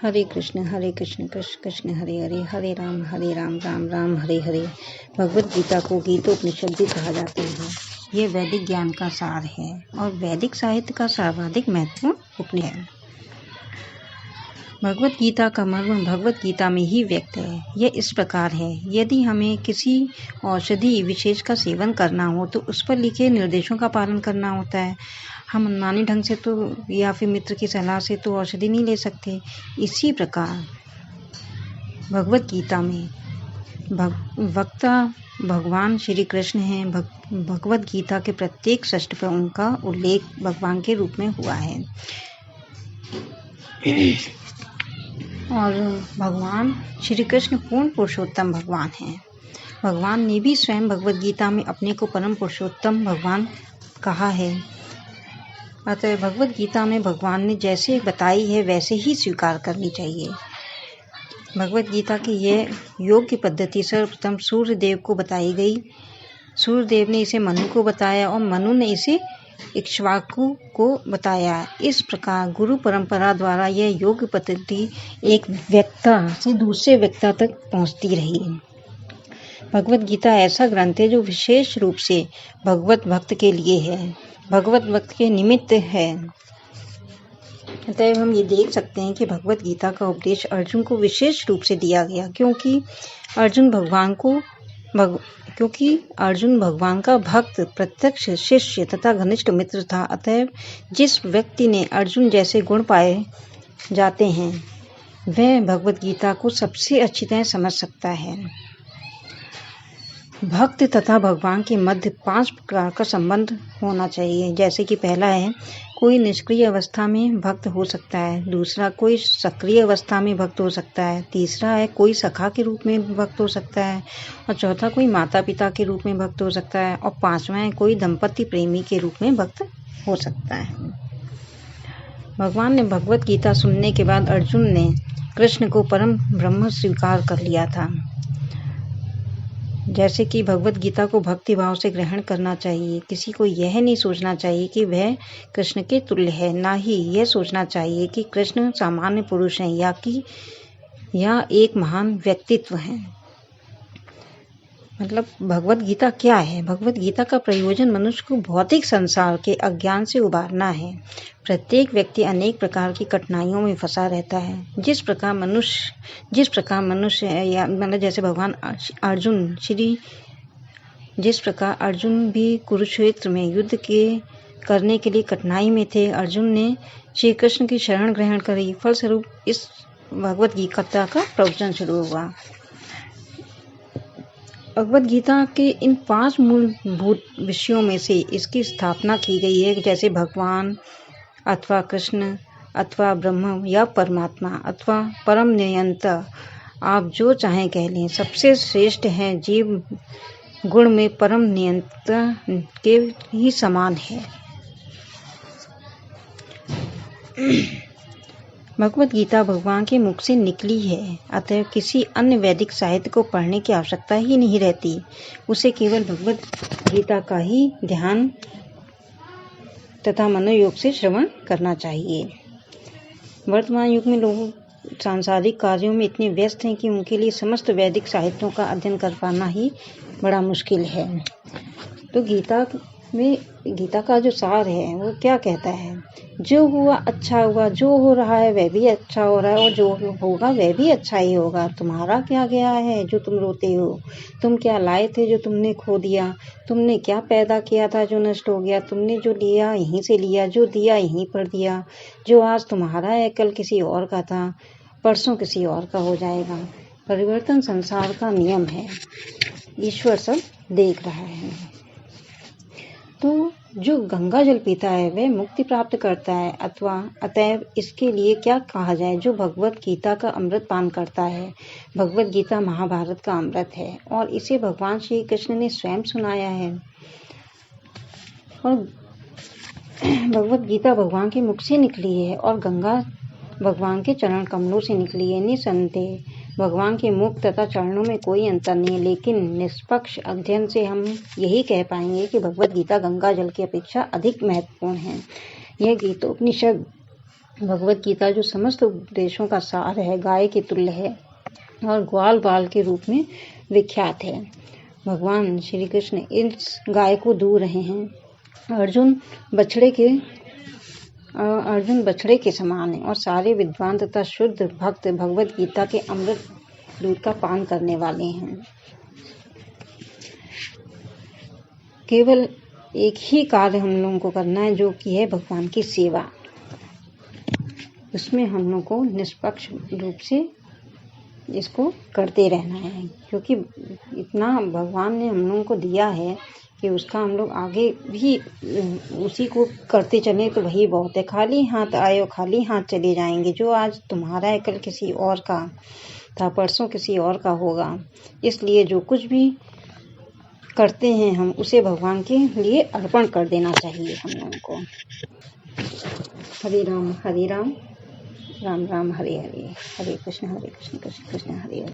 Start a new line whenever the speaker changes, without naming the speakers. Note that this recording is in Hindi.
हरे कृष्ण कृष्ण कृष्ण हरे हरे, हरे राम राम राम हरे हरे। भगवत गीता को गीतोपनिषद भी कहा जाता है। ये वैदिक ज्ञान का सार है और वैदिक साहित्य का सर्वाधिक महत्वपूर्ण उपनिषद है। भगवत गीता का मर्म भगवत गीता में ही व्यक्त है। यह इस प्रकार है, यदि हमें किसी औषधि विशेष का सेवन करना हो तो उस पर लिखे निर्देशों का पालन करना होता है। हम मनमानी ढंग से तो या फिर मित्र की सलाह से तो औषधि नहीं ले सकते। इसी प्रकार भगवत गीता में वक्ता भगवान श्री कृष्ण हैं। भगवत गीता के प्रत्येक षष्ठ पर उनका उल्लेख भगवान के रूप में हुआ है और भगवान श्री कृष्ण पूर्ण पुरुषोत्तम भगवान हैं। भगवान ने भी स्वयं भगवत गीता में अपने को परम पुरुषोत्तम भगवान कहा है। अतः भगवत गीता में भगवान ने जैसे बताई है वैसे ही स्वीकार करनी चाहिए। भगवत गीता की यह योग की पद्धति सर्वप्रथम सूर्यदेव को बताई गई। सूर्यदेव ने इसे मनु को बताया और मनु ने इसे इक्ष्वाकु को बताया। इस प्रकार गुरु परंपरा द्वारा यह योग पद्धति एक वक्ता से दूसरे वक्ता तक पहुंचती रही। भगवत गीता ऐसा ग्रंथ है जो विशेष रूप से भगवत भक्त के लिए है, भगवत भक्त के निमित्त है। अतः हम ये देख सकते हैं कि भगवत गीता का उपदेश अर्जुन को विशेष रूप से दिया गया, क्योंकि अर्जुन भगवान का भक्त, प्रत्यक्ष शिष्य तथा घनिष्ठ मित्र था। अतः जिस व्यक्ति ने अर्जुन जैसे गुण पाए जाते हैं वह भगवत गीता को सबसे अच्छी तरह समझ सकता है। भक्त तथा भगवान के मध्य 5 प्रकार का संबंध होना चाहिए। जैसे कि पहला है, कोई निष्क्रिय अवस्था में भक्त हो सकता है। दूसरा, कोई सक्रिय अवस्था में भक्त हो सकता है। तीसरा है, कोई सखा के रूप में भक्त हो सकता है। और चौथा, कोई माता पिता के रूप में भक्त हो सकता है। और पांचवा है, कोई दंपति प्रेमी के रूप में भक्त हो सकता है। भगवान ने भगवत गीता सुनने के बाद अर्जुन ने कृष्ण को परम ब्रह्म स्वीकार कर लिया था। जैसे कि भगवत गीता को भक्ति भाव से ग्रहण करना चाहिए। किसी को यह नहीं सोचना चाहिए कि वह कृष्ण के तुल्य है, ना ही यह सोचना चाहिए कि कृष्ण सामान्य पुरुष हैं या एक महान व्यक्तित्व हैं। मतलब भगवत गीता क्या है? भगवत गीता का प्रयोजन मनुष्य को भौतिक संसार के अज्ञान से उबारना है। प्रत्येक व्यक्ति अनेक प्रकार की कठिनाइयों में फंसा रहता है। जिस प्रकार मनुष्य या मतलब जैसे भगवान जिस प्रकार अर्जुन भी कुरुक्षेत्र में युद्ध करने के लिए कठिनाई में थे, अर्जुन ने श्री कृष्ण की शरण ग्रहण करी। फलस्वरूप इस भगवत गीता का प्रवचन शुरू हुआ। भगवत गीता के इन 5 मूलभूत विषयों में से इसकी स्थापना की गई है, जैसे भगवान अथवा कृष्ण अथवा ब्रह्म या परमात्मा अथवा परम नियंता, आप जो चाहें कह लें। सबसे श्रेष्ठ है, जीव गुण में परम नियंता के ही समान है। भगवत गीता भगवान के मुख से निकली है, अतः किसी अन्य वैदिक साहित्य को पढ़ने की आवश्यकता ही नहीं रहती। उसे केवल भगवत गीता का ही ध्यान तथा मनोयोग से श्रवण करना चाहिए। वर्तमान युग में लोग सांसारिक कार्यों में इतने व्यस्त हैं कि उनके लिए समस्त वैदिक साहित्यों का अध्ययन कर पाना ही बड़ा मुश्किल है। तो गीता का जो सार है वो क्या कहता है? जो हुआ अच्छा हुआ, जो हो रहा है वह भी अच्छा हो रहा है और जो होगा वह भी अच्छा ही होगा। तुम्हारा क्या गया है जो तुम रोते हो? तुम क्या लाए थे जो तुमने खो दिया? तुमने क्या पैदा किया था जो नष्ट हो गया? तुमने जो लिया यहीं से लिया, जो दिया यहीं पर दिया। जो आज तुम्हारा है कल किसी और का था, परसों किसी और का हो जाएगा। परिवर्तन संसार का नियम है, ईश्वर सब देख रहा है। तो जो गंगा जल पीता है वह मुक्ति प्राप्त करता है। अतएव इसके लिए क्या कहा जाए? जो भगवत गीता का अमृत पान करता है। भगवत गीता महाभारत का अमृत है और इसे भगवान श्री कृष्ण ने स्वयं सुनाया है। और भगवत गीता भगवान के मुख से निकली है और गंगा भगवान के चरण कमलों से निकली है। निसंदेह भगवान के मुख तथा चरणों में कोई अंतर नहीं, लेकिन निष्पक्ष अध्ययन से हम यही कह पाएंगे कि भगवत गीता गंगा जल की अपेक्षा अधिक महत्वपूर्ण है। यह गीतोपनिषद भगवत गीता जो समस्त उपदेशों का सार है, गाय के तुल्य है और ग्वाल बाल के रूप में विख्यात है। भगवान श्री कृष्ण इस गाय को दूह रहे हैं। अर्जुन बछड़े के समान है और सारे विद्वान तथा शुद्ध भक्त भगवत गीता के अमृत दूध का पान करने वाले हैं। केवल एक ही कार्य हम लोगों को करना है, जो कि है भगवान की सेवा। उसमें हम लोग को निष्पक्ष रूप से इसको करते रहना है, क्योंकि इतना भगवान ने हम लोगों को दिया है कि उसका हम लोग आगे भी उसी को करते चलें तो वही बहुत है। खाली हाथ आए और खाली हाथ चले जाएंगे। जो आज तुम्हारा है कल किसी और का था, परसों किसी और का होगा। इसलिए जो कुछ भी करते हैं हम उसे भगवान के लिए अर्पण कर देना चाहिए हम लोगों को। हरे राम राम राम हरे हरे, हरे कृष्ण कृष्ण कृष्ण हरे हरे।